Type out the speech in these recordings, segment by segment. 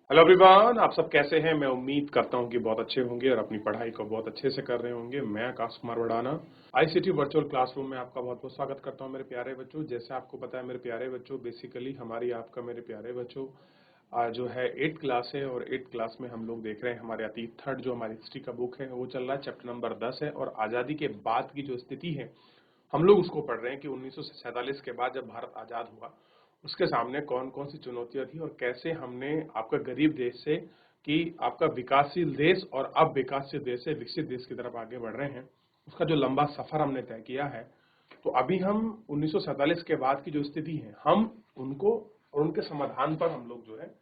Hello everyone, आप सब कैसे हैं। मैं उम्मीद करता हूं कि बहुत अच्छे होंगे और अपनी पढ़ाई को बहुत अच्छे से कर रहे होंगे। मैं Akash Kumar वडाना ICT virtual classroom में आपका बहुत बहुत स्वागत करता हूं मेरे प्यारे बच्चों। जैसे आपको पता है मेरे प्यारे बच्चों, बेसिकली हमारी आपका मेरे प्यारे बच्चों जो है 8th क्लास है और 8th क्लास में हम लोग देख रहे हैं हमारे अतीत थर्ड जो हमारी हिस्ट्री का बुक है वो चल रहा है। चैप्टर नंबर 10 है और आज़ादी के बाद की जो स्थिति है हम लोग उसको पढ़ रहे हैं कि 1947 के बाद जब भारत आज़ाद हुआ उसके सामने कौन कौन सी चुनौतियां थी और कैसे हमने आपका गरीब देश से कि आपका विकासशील देश और अब विकासशील देश से विकसित देश की तरफ आगे बढ़ रहे हैं, उसका जो लंबा सफर हमने तय किया है। तो अभी हम 1947 के बाद की जो स्थिति है हम उनको और उनके समाधान पर हम लोग जो है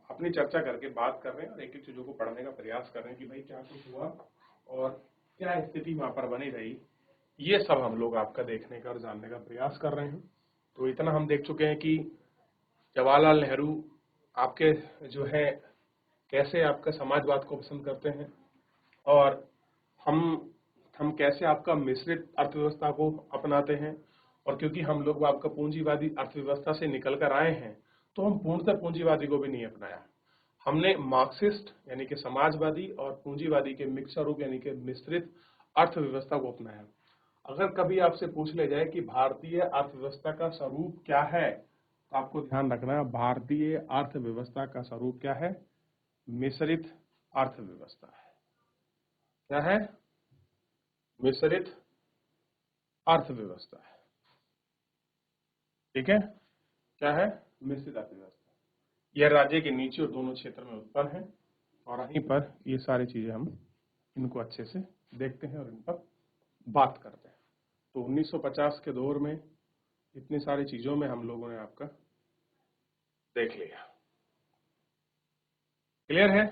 अपनी चर्चा करके बात कर रहे हैं और एक एक चीजों को पढ़ने का प्रयास कर रहे हैं कि भाई क्या कुछ हुआ और क्या स्थिति वहां पर बनी रही। ये सब हम लोग आपका देखने का और जानने का प्रयास कर रहे हैं। तो इतना हम देख चुके हैं कि जवाहरलाल नेहरू आपके जो है कैसे आपका समाजवाद को पसंद करते हैं और हम हम कैसे आपका मिश्रित अर्थव्यवस्था को अपनाते हैं। और क्योंकि हम लोग आपका पूंजीवादी अर्थव्यवस्था से निकल कर आए हैं तो हम पूर्णतः पूंजीवादी को भी नहीं अपनाया। हमने मार्क्सिस्ट यानी कि समाजवादी और पूंजीवादी के मिक्स रूप यानी कि मिश्रित अर्थव्यवस्था को अपनाया। अगर कभी आपसे पूछ ले जाए कि भारतीय अर्थव्यवस्था का स्वरूप क्या है तो आपको ध्यान रखना, भारतीय अर्थव्यवस्था का स्वरूप क्या है? मिश्रित अर्थव्यवस्था है। क्या है? मिश्रित अर्थव्यवस्था है। ठीक है, क्या है? मिश्रित अर्थव्यवस्था। यह राज्य के नीचे और दोनों क्षेत्र में उत्पन्न है और वहीं पर ये सारी चीजें हम इनको अच्छे से देखते हैं और इन पर बात करते हैं। तो 1950 के दौर में इतनी सारी चीजों में हम लोगों ने आपका देख लिया। क्लियर है?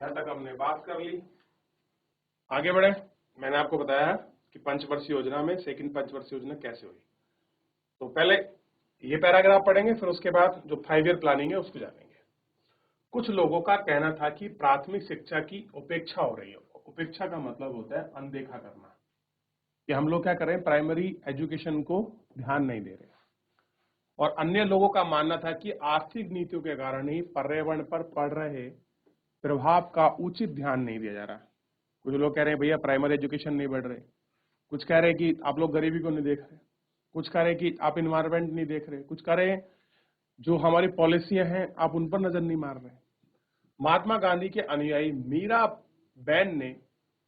यहां तक हमने बात कर ली। आगे बढ़े। मैंने आपको बताया कि पंचवर्षीय योजना में सेकंड पंचवर्षीय योजना कैसे हुई। तो पहले ये पैराग्राफ पढ़ेंगे, फिर उसके बाद जो 5 ईयर प्लानिंग है उसको जानेंगे। कुछ लोगों का कहना था कि प्राथमिक शिक्षा की उपेक्षा हो रही है। उपेक्षा का मतलब होता है अनदेखा करना, कि हम लोग क्या कर रहे हैं, प्राइमरी एजुकेशन को ध्यान नहीं दे रहे। और अन्य लोगों का मानना था कि आर्थिक नीतियों के कारण ही पर्यावरण पर पड़ रहे प्रभाव का उचित ध्यान नहीं दिया जा रहा। कुछ लोग कह रहे हैं भैया प्राइमरी एजुकेशन नहीं बढ़ रहे, कुछ कह रहे हैं कि आप लोग गरीबी को नहीं देख रहे, कुछ कह रहे हैं कि आप इन्वायरमेंट नहीं देख रहे, कुछ कह रहे हैं जो हमारी पॉलिसियां हैं आप उन पर नजर नहीं मार रहे। महात्मा गांधी के अनुयायी मीरा बैन ने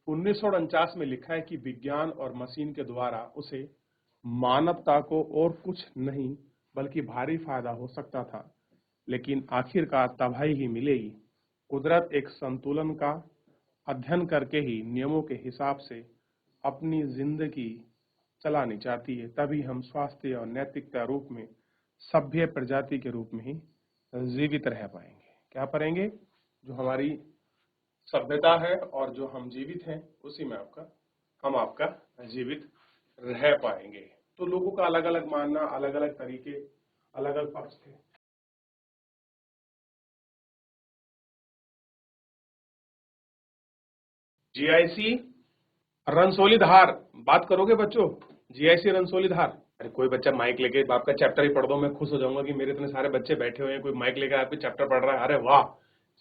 1949 में लिखा है कि विज्ञान और मशीन के द्वारा उसे मानवता को और कुछ नहीं बल्कि भारी फायदा हो सकता था, लेकिन आखिरकार तबाही ही मिलेगी। कुदरत एक संतुलन का अध्ययन करके ही नियमों के हिसाब से अपनी जिंदगी चलानी चाहती है, तभी हम स्वास्थ्य और नैतिकता रूप में सभ्य प्रजाति के रूप में ही जीवित रह पाएंगे। क्या पाएंगे? जो हमारी सभ्यता है और जो हम जीवित हैं उसी में हम आपका जीवित रह पाएंगे। तो लोगों का अलग अलग मानना, अलग अलग तरीके, अलग अलग पक्ष थे। जीआईसी रनसोली धार, बात करोगे बच्चों? जीआईसी रनसोली धार। अरे कोई बच्चा माइक लेके आपका चैप्टर ही पढ़ दो, मैं खुश हो जाऊंगा कि मेरे इतने सारे बच्चे बैठे हुए हैं, कोई माइक लेकर आपके चैप्टर पढ़ रहा है। अरे वाह,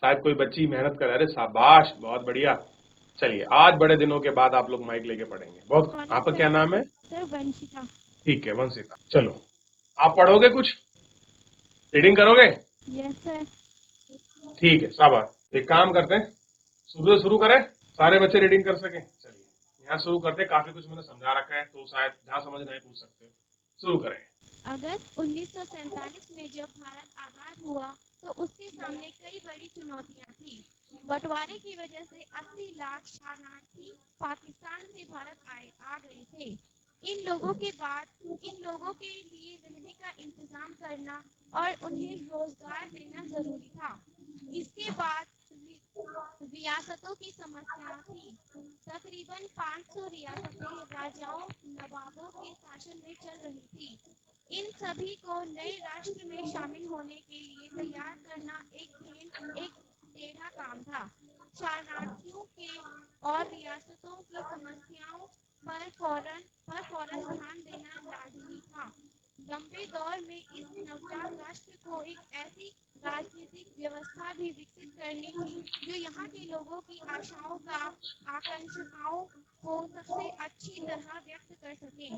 शायद कोई बच्ची मेहनत कर। अरे शाबाश, बहुत बढ़िया। चलिए, आज बड़े दिनों के बाद आप लोग माइक लेके पढ़ेंगे। बहुत। आपका क्या नाम है? सर वंशिका। ठीक है, वंशिका। चलो, आप पढ़ोगे कुछ? रीडिंग करोगे? Yes sir. ठीक है, शाबाश। एक काम करते हैं, शुरू से शुरू करें, सारे बच्चे रीडिंग कर सकें। चलिए यहाँ शुरू करते हैं। काफी कुछ मैंने समझा रखा है तो शायद जहाँ समझ नहीं पूछ सकते। शुरू करें। अगस्त 1947 में जब भारत आजाद हुआ तो उसके सामने कई बड़ी चुनौतियां थी। बंटवारे की वजह से 80 लाख शरणार्थी पाकिस्तान से भारत आ गए थे। इन लोगों के लिए रहने का इंतजाम करना और उन्हें रोजगार देना जरूरी था। इसके बाद रियासतों की समस्या थी। तकरीबन 500 रियासतें राजाओं नवाबों के शासन में चल रही थी। इन सभी को नए राष्ट्र में शामिल होने के लिए तैयार करना एक टेढ़ा काम था। शरणार्थियों के और रियासतों की समस्याओं पर फौरन ध्यान देना लाजमी था। लंबे दौर में इस नवजात राष्ट्र को एक ऐसी राजनीतिक व्यवस्था भी विकसित करनी थी जो यहाँ के लोगों की आशाओं का आकांक्षाओं को सबसे अच्छी तरह व्यक्त कर सके।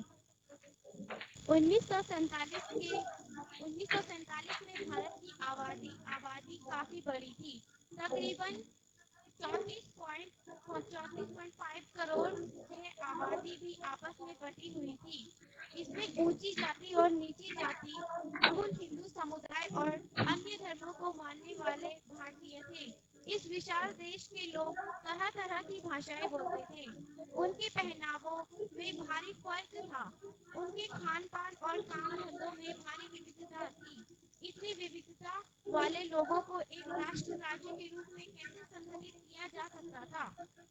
1947 में भारत की आबादी काफी बड़ी थी, तकरीबन 34.5 करोड़। यह आबादी भी आपस में बटी हुई थी। इसमें ऊंची जाति और नीची जाति, मूल हिंदू समुदाय और अन्य धर्मों को मानने वाले भारतीय थे। इस विशाल देश के लोग तरह तरह की भाषाएं बोलते थे। उनके पहनावों में भारी फर्क था। उनके खान पान और काम धंधों में भारी विविधता थी। इतनी विविधता वाले लोगों को एक राष्ट्र राज्य के रूप में कैसे संगठित किया जा सकता था?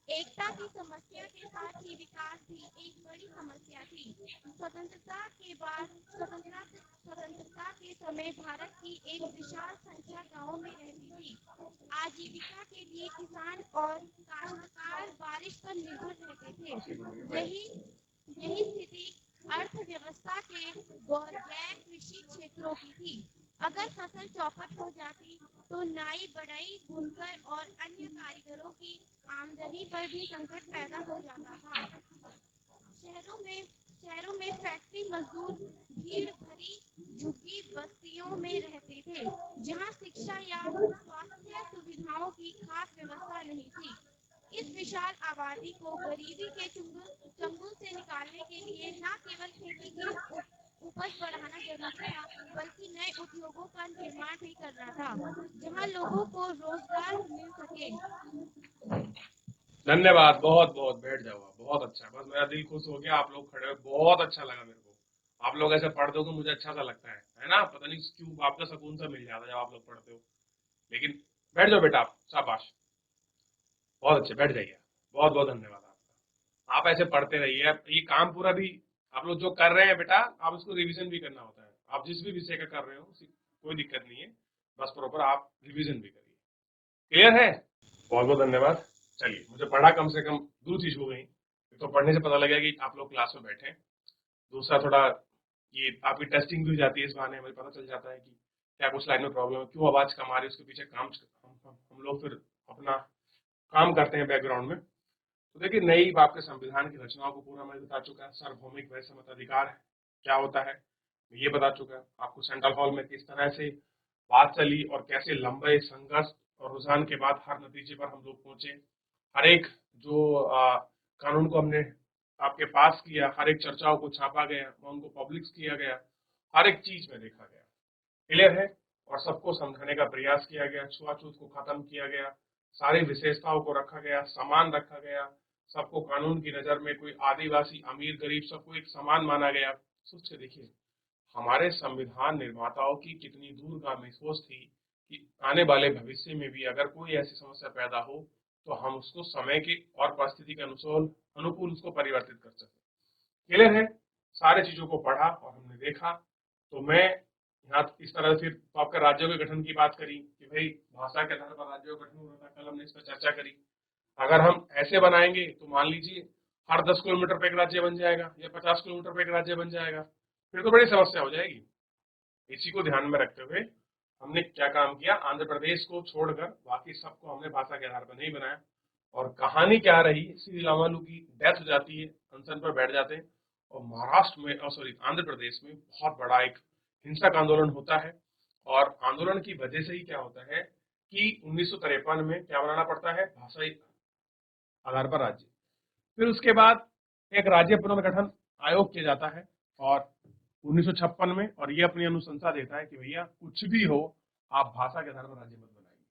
एकता की समस्या के साथ ही विकास भी एक बड़ी समस्या थी। स्वतंत्रता के समय भारत की एक विशाल संख्या गांवों में रहती थी। आजीविका के लिए किसान और काश्तकार बारिश पर निर्भर रहते थे। यही स्थिति अर्थव्यवस्था के गैर कृषि क्षेत्रों की थी। अगर फसल चौपट हो जाती तो नाई, बढ़ई, बुनकर और अन्य कारीगरों की आमदनी पर भी संकट पैदा हो जाता था। शहरों में फैक्ट्री मजदूर भीड़ भरी झुग्गी बस्तियों में रहते थे, जहां शिक्षा या स्वास्थ्य सुविधाओं की खास व्यवस्था नहीं थी। इस विशाल आबादी को गरीबी के चंगुल से निकालने के लिए न केवल खेती की उपज बढ़ाना जरूरी था, बल्कि नए उद्योगों का निर्माण भी करना था, जहां लोगों को रोजगार मिल सके। धन्यवाद, बहुत बहुत। बैठ जाओ आप, बहुत अच्छा। बस मेरा दिल खुश हो गया, आप लोग खड़े हो, बहुत अच्छा लगा मेरे को। आप लोग ऐसे पढ़ दो तो मुझे अच्छा सा लगता है ना? पता नहीं क्यों आपका सुकून सा मिल जाता है जब आप लोग पढ़ते हो। लेकिन बैठ जाओ बेटा, आप शाबाश, बहुत अच्छे, बैठ जाइए। बहुत बहुत धन्यवाद आपका। आप ऐसे पढ़ते रहिए। ये काम पूरा भी आप लोग जो कर रहे हैं बेटा, आप उसको रिवीजन भी करना होता है। आप जिस भी विषय का कर रहे हो कोई दिक्कत नहीं है, बस प्रॉपर आप रिवीजन भी करिए। क्लियर है? बहुत बहुत धन्यवाद। चलिए, मुझे पढ़ा कम से कम दो चीज हो गई। एक तो पढ़ने से पता लगा कि आप लोग क्लास में बैठे हैं। दूसरा, थोड़ा ये आपकी टेस्टिंग भी हो जाती है, इस बहाने हमें पता चल जाता है कि क्या कुछ लाइन में प्रॉब्लम है, क्यों आवाज कम आ रही है, उसके पीछे काम हम लोग फिर अपना काम करते हैं बैकग्राउंड में। तो देखिए, नई आपके संविधान की रचनाओं को पूरा मैं बता चुका है। सार्वभौमिक वैश्य मताधिकार क्या होता है ये बता चुका है आपको। सेंट्रल हॉल में किस तरह से बात चली और कैसे लंबे संघर्ष और रुझान के बाद हर नतीजे पर हम लोग पहुंचे। हर एक जो कानून को हमने आपके पास किया, हर एक चर्चाओं को छापा गया, उनको पब्लिक किया गया, हर एक चीज में देखा गया। क्लियर है? और सबको समझाने का प्रयास किया गया, छुआछूत को खत्म किया गया, सारी विशेषताओं को रखा गया, समान रखा गया, सबको कानून की नजर में, कोई आदिवासी, अमीर, गरीब, सबको एक समान माना गया। सोच के देखिए, हमारे संविधान निर्माताओं की कितनी दूरगामी सोच थी कि आने वाले भविष्य में भी अगर कोई ऐसी समस्या पैदा हो तो हम उसको समय की और परिस्थिति के अनुकूल उसको परिवर्तित कर सके। क्लियर है? सारे चीजों को पढ़ा और हमने देखा। तो मैं यहाँ इस तरह फिर तो आपका राज्यों के गठन की बात करी कि भाई भाषा के आधार पर राज्यों का गठन हो रहा था, कल हमने इस पर चर्चा करी। अगर हम ऐसे बनाएंगे तो मान लीजिए हर 10 किलोमीटर पे एक राज्य बन जाएगा या 50 किलोमीटर पे एक राज्य बन जाएगा, फिर तो बड़ी समस्या हो जाएगी। इसी को ध्यान में रखते हुए हमने क्या काम किया, आंध्र प्रदेश को छोड़कर बाकी सबको हमने भाषा के आधार पर नहीं बनाया। और कहानी क्या रही, श्री रामालू की डेथ हो जाती है, अनशन पर बैठ जाते हैं और महाराष्ट्र में, सॉरी, आंध्र प्रदेश में बहुत बड़ा एक हिंसक आंदोलन होता है। और आंदोलन की वजह से ही क्या होता है कि 1953 में क्या बनाना पड़ता है, भाषाई आधार पर राज्य। फिर उसके बाद एक राज्य पुनर्गठन आयोग किया जाता है और 1956 में, और ये अपनी अनुशंसा देता है कि भैया कुछ भी हो, आप भाषा के आधार पर राज्य मत बनाइए,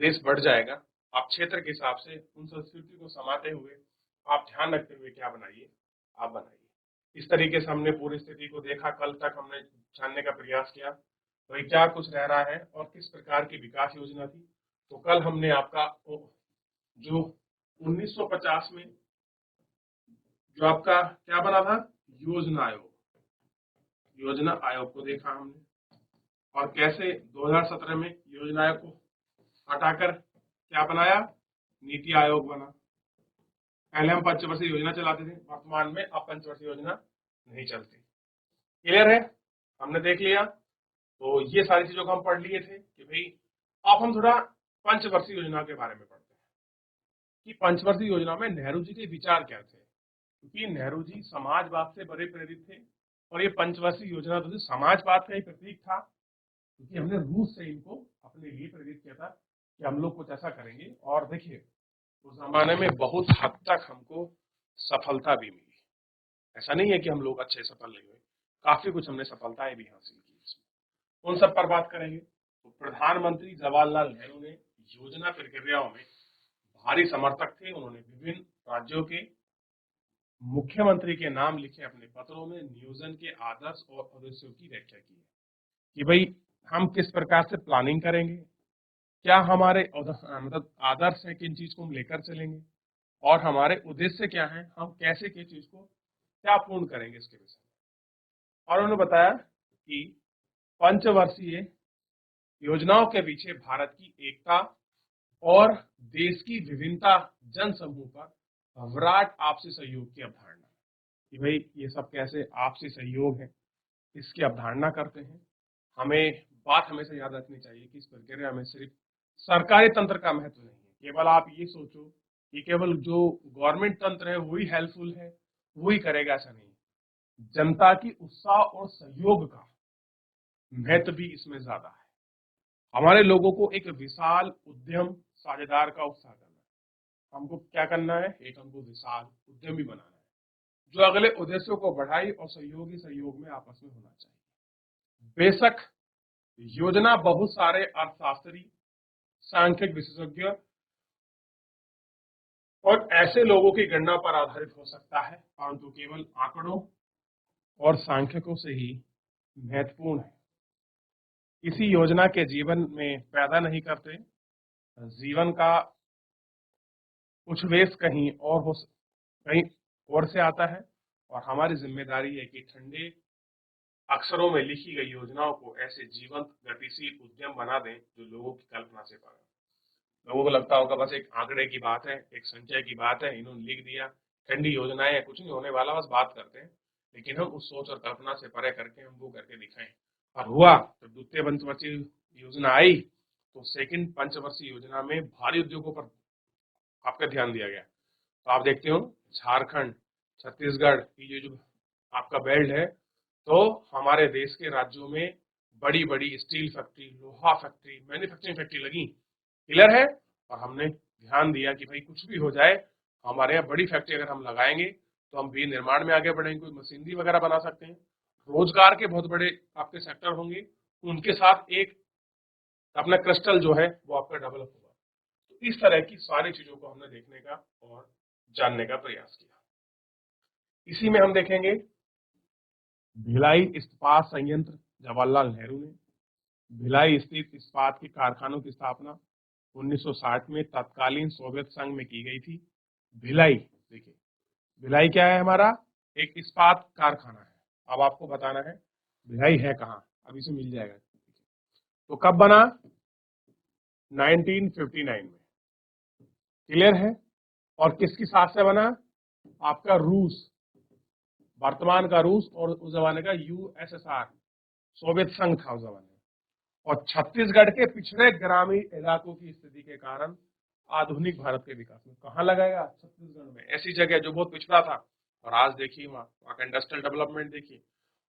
देश बढ़ जाएगा। आप क्षेत्र के हिसाब से उन संस्कृति को समाते हुए, आप ध्यान रखते हुए क्या बनाइए, आप बनाइए। इस तरीके से हमने पूरी स्थिति को देखा। कल तक हमने जानने का प्रयास किया भाई क्या कुछ रह रहा है और किस प्रकार की विकास योजना थी। तो कल हमने आपका जो 1950 में जो आपका क्या बना था, योजना आयोग को देखा हमने, और कैसे 2017 में योजना आयोग को हटाकर क्या बनाया, नीति आयोग बना। पहले हम पंचवर्षीय योजना चलाते थे, वर्तमान में अब पंचवर्षीय योजना नहीं चलती। क्लियर है? हमने देख लिया तो ये सारी चीजों को हम पढ़ लिए थे कि भाई अब हम थोड़ा पंचवर्षीय योजना के बारे में पढ़ते हैं कि पंचवर्षीय योजना में नेहरू जी के विचार क्या थे, क्योंकि नेहरू जी समाजवाद से बड़े प्रेरित थे और ये पंचवर्षीय योजना तो समाजवाद का ही प्रतीक था, क्योंकि हमने रूस से इनको अपने लिए प्रेरित किया था कि हम लोग कुछ ऐसा करेंगे। और देखिए उस जमाने में बहुत हद तक हमको सफलता भी मिली, ऐसा नहीं है कि हम लोग अच्छे सफल नहीं हुए, काफी कुछ हमने सफलताएं भी हासिल की इसमें। उन सब पर बात करेंगे। तो प्रधानमंत्री जवाहरलाल नेहरू ने योजना प्रक्रियाओं में भारी समर्थक थे। उन्होंने विभिन्न राज्यों के मुख्यमंत्री के नाम लिखे अपने पत्रों में नियोजन के आदर्श और उद्देश्यों की व्याख्या की है कि भाई हम किस प्रकार से प्लानिंग करेंगे, क्या हमारे मतलब आदर्श है, किन चीज को हम लेकर चलेंगे और हमारे उद्देश्य क्या है, हम कैसे किस चीज को क्या पूर्ण करेंगे इसके विषय में। और उन्होंने बताया कि पंचवर्षीय योजनाओं के पीछे भारत की एकता और देश की विभिन्नता जन समूह पर विराट आपसी सहयोग की अवधारणा कि भाई ये सब कैसे आपसी सहयोग है, इसकी अवधारणा करते हैं। हमें बात हमेशा याद रखनी चाहिए कि इस प्रक्रिया में सिर्फ सरकारी तंत्र का महत्व नहीं है। केवल आप ये सोचो कि केवल जो गवर्नमेंट तंत्र है वही हेल्पफुल है, वही करेगा, ऐसा नहीं। जनता की उत्साह और सहयोग का महत्व भी इसमें ज्यादा है। हमारे लोगों को एक विशाल उद्यम साझेदार का उत्साह करना है। हमको क्या करना है, एक हमको विशाल उद्यमी बनाना है जो अगले उद्देश्यों को बढ़ाई और सहयोगी सहयोग में आपस में होना चाहिए। बेशक योजना बहुत सारे अर्थशास्त्री, सांख्यिक विशेषज्ञ और ऐसे लोगों की गणना पर आधारित हो सकता है, परंतु केवल आंकड़ों और सांख्यिकों से ही महत्वपूर्ण है। किसी योजना के जीवन में पैदा नहीं करते, जीवन का कुछ वेश कहीं और से आता है और हमारी जिम्मेदारी है कि ठंडे अक्षरों में लिखी गई योजनाओं को ऐसे जीवंत गतिशील उद्यम बना दें जो लोगों की कल्पना से परे। लोगों को लगता होगा बस एक आंकड़े की बात है, एक संचय की बात है, इन्होंने लिख दिया, ठंडी योजनाएं है, कुछ नहीं होने वाला, बस बात करते हैं। लेकिन हम उस सोच और कल्पना से परे करके हम वो करके दिखाएं। और हुआ तो द्वितीय पंचवर्षीय योजना आई तो सेकंड पंचवर्षीय योजना में भारी उद्योगों पर आपका ध्यान दिया गया। तो आप देखते हो झारखंड, छत्तीसगढ़ की ये जो आपका बेल्ट है, तो हमारे देश के राज्यों में बड़ी बड़ी स्टील फैक्ट्री, लोहा फैक्ट्री, मैन्युफैक्चरिंग फैक्ट्री लगी, क्लियर है। और हमने ध्यान दिया कि भाई कुछ भी हो जाए, हमारे यहाँ बड़ी फैक्ट्री अगर हम लगाएंगे तो हम भी निर्माण में आगे बढ़ेंगे, कोई मशीनरी वगैरह बना सकते हैं, रोजगार के बहुत बड़े आपके सेक्टर होंगे, उनके साथ एक अपना क्रिस्टल जो है वो आपका डेवलप होगा। तो इस तरह की सारी चीजों को हमने देखने का और जानने का प्रयास किया। इसी में हम देखेंगे भिलाई इस्पात संयंत्र, जवाहरलाल नेहरू ने भिलाई स्थित इस्पात के कारखानों की स्थापना 1960 में तत्कालीन सोवियत संघ में की गई थी। भिलाई, देखिए भिलाई क्या है, हमारा एक इस्पात कारखाना है। अब आपको बताना है भिलाई है कहाँ, अब इसे मिल जाएगा। तो कब बना, 1959 में, क्लियर है। और किसकी साथ से बना, आपका रूस, वर्तमान का रूस और उस जमाने का यूएसएसआर, सोवियत संघ था उस जमाने में। और छत्तीसगढ़ के पिछड़े ग्रामीण इलाकों की स्थिति के कारण आधुनिक भारत के विकास में कहाँ लगाएगा, छत्तीसगढ़ में, ऐसी जगह जो बहुत पिछड़ा था। और आज देखिए वहाँ का इंडस्ट्रियल डेवलपमेंट देखिए,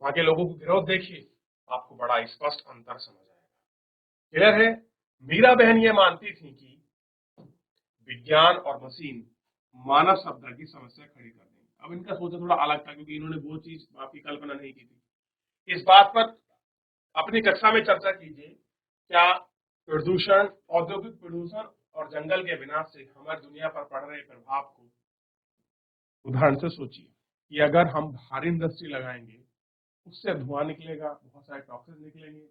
वहाँ के लोगों की ग्रोथ देखिए, आपको बड़ा स्पष्ट अंतर समझ आएगा, क्लियर है। मीरा बहन ये मानती थी कि विज्ञान और मशीन मानव सभ्यता की समस्या खड़ी कर देंगे। अब इनका सोचा थोड़ा अलग था, क्योंकि इन्होंने वो चीज आपकी कल्पना नहीं की थी। इस बात पर अपनी कक्षा में चर्चा कीजिए, क्या प्रदूषण, औद्योगिक प्रदूषण और जंगल के विनाश से हमारी दुनिया पर पड़ रहे प्रभाव को उदाहरण से सोचिए कि अगर हम भारी इंडस्ट्री लगाएंगे, उससे धुआं निकलेगा, बहुत सारे टॉक्सिन निकलेंगे,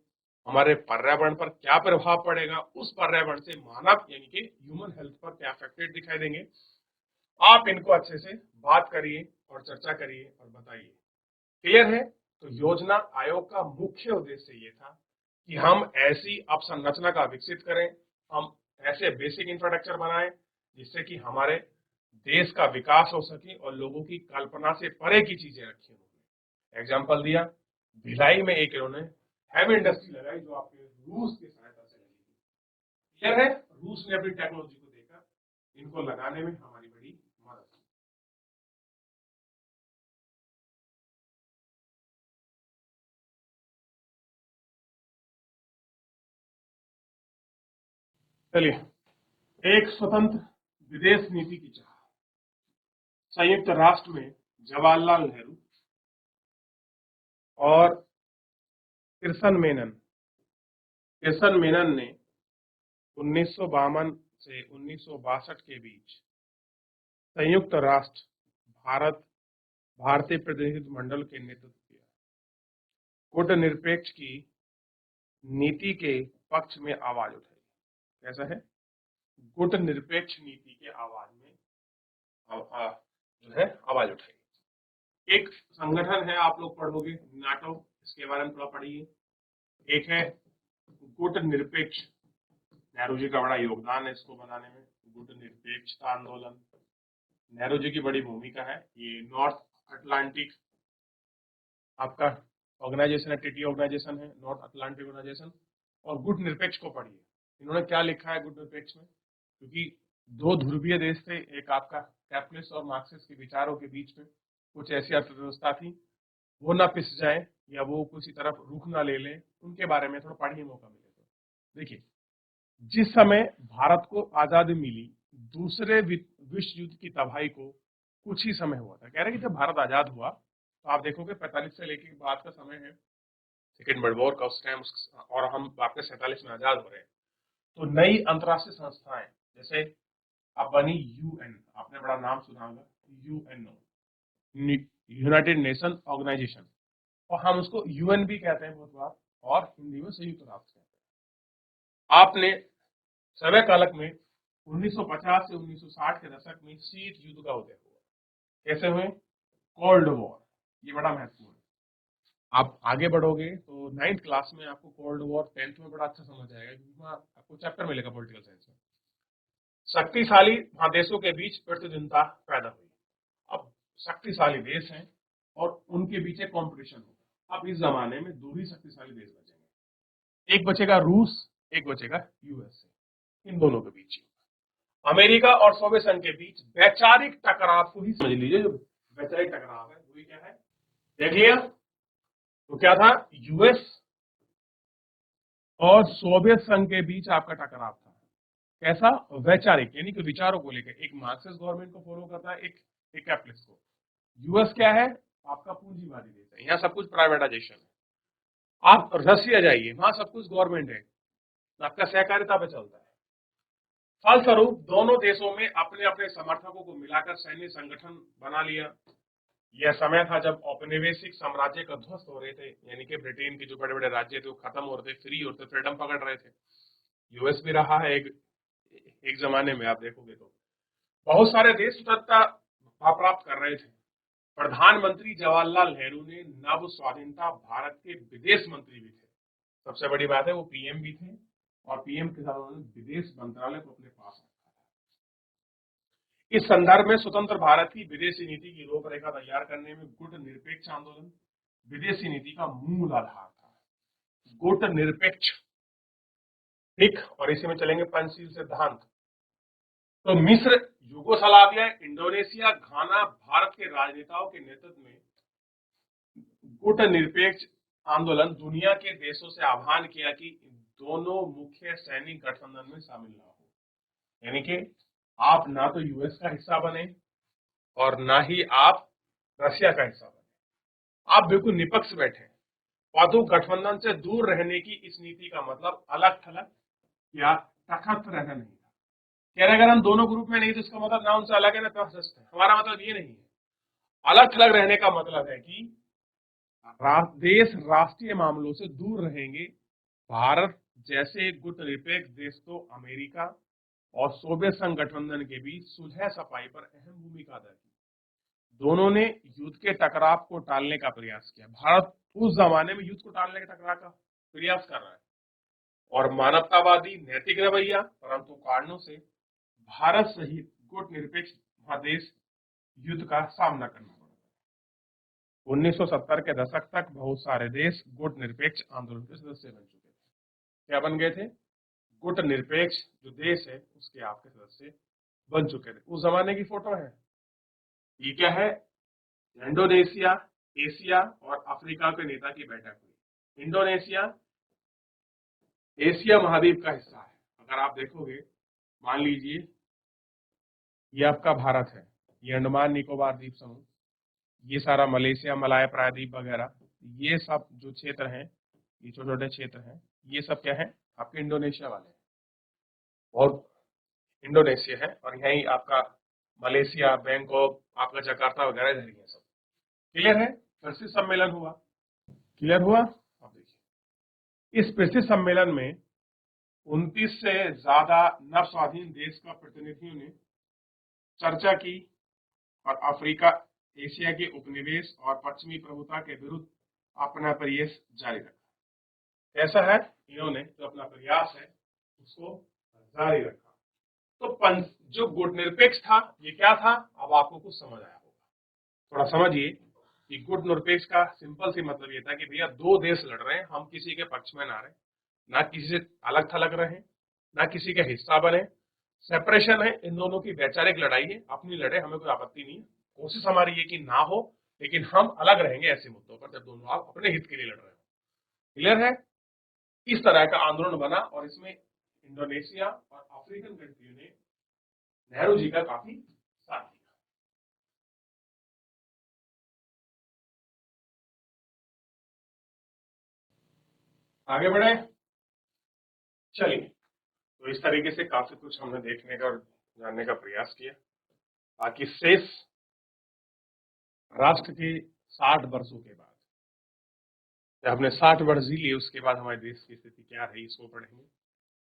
हमारे पर्यावरण पर क्या प्रभाव पड़ेगा, उस पर्यावरण से मानव यानी कि ह्यूमन हेल्थ पर क्या अफेक्टेड दिखाई देंगे। आप इनको अच्छे से बात करिए और चर्चा करिए और बताइए, क्लियर है। तो योजना आयोग का मुख्य उद्देश्य ये था कि हम ऐसी अवसंरचना का विकसित करें, हम ऐसे बेसिक इंफ्रास्ट्रक्चर बनाएं जिससे कि हमारे देश का विकास हो सके और लोगों की कल्पना से परे की चीजें रखी होंगी। एग्जाम्पल दिया, भिलाई में एक इन्होंने हैवी इंडस्ट्री लगाई जो आपके रूस की सहायता से लगेगी। क्लियर है? रूस ने अपनी टेक्नोलॉजी को देकर इनको लगाने में हमारी बड़ी मदद की। चलिए, एक स्वतंत्र विदेश नीति की चाह। संयुक्त राष्ट्र में जवाहरलाल नेहरू और किरसन मेनन ने 1952 से 1962 के बीच संयुक्त राष्ट्र भारतीय प्रतिनिधि मंडल के नेतृत्व किया। कूटनिरपेक्ष की नीति के पक्ष में आवाज उठाई। कैसा है? कूटनिरपेक्ष नीति के जो है आवाज उठाई। एक संगठन है, आप लोग पढ़ोगे नाटो, इसके बारे में थोड़ा पढ़िए। एक है कूटनिरपेक्ष, नेहरू जी का बड़ा योगदान है इसको बनाने में, कूटनिरपेक्षता आंदोलन। नेहरू जी की बड़ी भूमिका है। ये नॉर्थ अटलांटिक आपका ऑर्गेनाइजेशन है, टीटी ऑर्गेनाइजेशन है, नॉर्थ अटलांटिक ऑर्गेनाइजेशन। और गुट निरपेक्ष को पढ़िए, इन्होंने क्या लिखा है गुट निरपेक्ष में, क्योंकि दो ध्रुवीय देश थे, एक आपका कैपिटलिस्ट और मार्क्सिस्ट के विचारों के बीच में कुछ ऐसी अर्थव्यवस्था थी, वो ना पिस जाए या वो किसी तरफ रुख ना ले लें, उनके बारे में थोड़ा पढ़ने मौका मिले। तो देखिए, जिस समय भारत को आजादी मिली, दूसरे विश्व युद्ध की तबाही को कुछ ही समय हुआ था। कह रहे कि जब भारत आजाद हुआ तो आप देखोगे 45 से लेके बाद का समय है, सेकेंड वर्ल्ड वॉर का उस टाइम, और हम आपके 47 में आजाद हो रहे हैं। तो नई अंतर्राष्ट्रीय संस्थाएं जैसे अब बनी यूएन, आपने बड़ा नाम सुना होगा, यूएनओ, यूनाइटेड नेशन ऑर्गेनाइजेशन, और हम उसको यूएन भी कहते हैं बहुत बार, और हिंदी में संयुक्त राष्ट्र कहते हैं। आपने समय कालक में 1950 से 1960 के दशक में शीत युद्ध का उदय हुआ। कैसे हुए? कोल्ड वॉर, ये बड़ा महत्वपूर्ण है। आप आगे बढ़ोगे तो 9th क्लास में आपको कोल्ड वॉर, 10th में बड़ा अच्छा समझ आएगा, क्योंकि वहां आपको चैप्टर मिलेगा पॉलिटिकल साइंस में। शक्तिशाली महादेशों के बीच प्रतिद्वंद्विता पैदा हुई। अब शक्तिशाली देश हैं और उनके बीच एक कॉम्पिटिशन होगा। अब इस जमाने में दो ही शक्तिशाली देश बचेंगे, एक बचेगा रूस, एक बचेगा यूएसए। इन दोनों के बीच अमेरिका और सोवियत संघ के बीच वैचारिक टकराव को ही समझ लीजिए। जो वैचारिक टकराव है वही क्या है, देख लिया। तो क्या था? यूएस और सोवियत संघ के बीच आपका टकराव था। कैसा? वैचारिक, यानी कि विचारों को लेकर। एक मार्क्सिस्ट गवर्नमेंट को फॉलो करता है, एक कैपिटलिस्ट को। यूएस क्या है? आपका पूंजीवादी देश है, यहाँ सब कुछ प्राइवेटाइजेशन है। आप रशिया जाइए, वहां सब कुछ गवर्नमेंट है, आपका सहकारिता पे चलता है। फलस्वरूप दोनों देशों में अपने अपने समर्थकों को मिलाकर सैन्य संगठन बना लिया। यह समय था जब औपनिवेशिक साम्राज्य का ध्वस्त हो रहे थे, यानी कि ब्रिटेन के जो बड़े बड़े राज्य थे वो खत्म हो रहे थे, फ्री होते, फ्रीडम पकड़ रहे थे। यूएस भी रहा है एक जमाने में, आप देखोगे तो बहुत सारे देश स्वतंत्रता प्राप्त कर रहे थे। प्रधानमंत्री जवाहरलाल नेहरू ने नव स्वाधीनता भारत के विदेश मंत्री भी थे। सबसे बड़ी बात है वो पीएम भी थे, और पीएम के साथ उन्होंने विदेश मंत्रालय को अपने पास रखा था। इस संदर्भ में स्वतंत्र भारत की विदेशी नीति की रूपरेखा तैयार करने में गुट निरपेक्ष आंदोलन विदेशी नीति का मूल आधार था। गुट निरपेक्ष, ठीक, और इसी में चलेंगे पंचशील सिद्धांत। तो मिस्र, यूगोस्लाविया, इंडोनेशिया, घाना, भारत के राजनेताओं के नेतृत्व में गुट निरपेक्ष आंदोलन दुनिया के देशों से आह्वान किया कि दोनों मुख्य सैनिक गठबंधन में शामिल ना हो, यानी कि आप ना तो यूएस का हिस्सा बने और ना ही आप रशिया का हिस्सा बने, आप बिल्कुल निपक्ष बैठे। परंतु गठबंधन से दूर रहने की इस नीति का मतलब अलग थलग या तटस्थ रहना नहीं था। कह रहे अगर हम दोनों ग्रुप में नहीं तो इसका मतलब ना उनसे अलग है ना तटस्थ है। हमारा मतलब ये नहीं है। अलग थलग रहने का मतलब है कि देश राष्ट्रीय मामलों से दूर रहेंगे। भारत जैसे गुट निरपेक्ष देश तो अमेरिका और सोवियत संघ गठबंधन के बीच सुलह सफाई पर अहम भूमिका अदा की। दोनों ने युद्ध के टकराव को टालने का प्रयास किया। भारत उस जमाने में युद्ध को टालने के टकराव का प्रयास कर रहा है, और मानवतावादी नैतिक रवैया, परंतु कारणों से भारत सहित गुट निरपेक्ष महादेश युद्ध का सामना करना पड़ा। 1970 के दशक तक बहुत सारे देश गुट निरपेक्ष आंदोलन के सदस्य बन चुके थे। क्या बन गए थे? गुट निरपेक्ष जो देश है उसके आपके सदस्य बन चुके थे। उस जमाने की फोटो है। ये क्या है? इंडोनेशिया, एशिया और अफ्रीका के नेता की बैठक हुई। इंडोनेशिया एशिया महाद्वीप का हिस्सा है। अगर आप देखोगे, मान लीजिए ये आपका भारत है, ये अंडमान निकोबार द्वीप समूह, ये सारा मलेशिया, मलाया प्रायद्वीप वगैरह, ये सब जो क्षेत्र हैं, ये छोटे छोटे क्षेत्र हैं, ये सब क्या है? आपके इंडोनेशिया वाले हैं और इंडोनेशिया है, और यही आपका मलेशिया, बैंकॉक, आपका जकार्ता वगैरह इधर ही है सब। क्लियर है? कृषि सम्मेलन हुआ। क्लियर हुआ? अब देखिए, इस कृषि सम्मेलन में 29 से ज्यादा नव स्वाधीन देश का प्रतिनिधियों ने चर्चा की और अफ्रीका, एशिया के उपनिवेश और पश्चिमी प्रभुता के विरुद्ध अपना प्रयास जारी रखा। ऐसा है, इन्होंने जो अपना प्रयास है उसको जारी रखा। तो जो गुट निरपेक्ष था, ये क्या था? अब आपको कुछ समझ आया होगा। थोड़ा समझिए कि गुट निरपेक्ष का सिंपल सी मतलब ये था कि भैया दो देश लड़ रहे हैं, हम किसी के पक्ष में ना रहे, ना किसी से अलग थलग रहे, ना किसी का हिस्सा बने। सेपरेशन है, इन दोनों की वैचारिक लड़ाई है, अपनी लड़े, हमें कोई आपत्ति नहीं है। कोशिश हमारी ये कि ना हो, लेकिन हम अलग रहेंगे ऐसे मुद्दों पर जब दोनों आप अपने हित के लिए लड़ रहे हो। क्लियर है? इस तरह का आंदोलन बना और इसमें इंडोनेशिया और अफ्रीकन कंट्रियों ने नेहरू जी का काफी साथ दिया। आगे बढ़े, चलिए। तो इस तरीके से काफी कुछ हमने देखने का और जानने का प्रयास किया। बाकी शेष राष्ट्र के 60 वर्षों के बाद, जब हमने 60 वर्ष जी लिए, उसके बाद हमारे देश की स्थिति क्या रही, इसको पढ़ेंगे।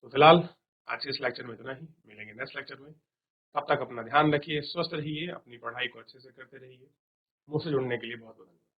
तो फिलहाल आज के इस लेक्चर में इतना ही, मिलेंगे नेक्स्ट लेक्चर में। तब तक अपना ध्यान रखिए, स्वस्थ रहिए, अपनी पढ़ाई को अच्छे से करते रहिए। मुझसे जुड़ने के लिए बहुत बहुत धन्यवाद।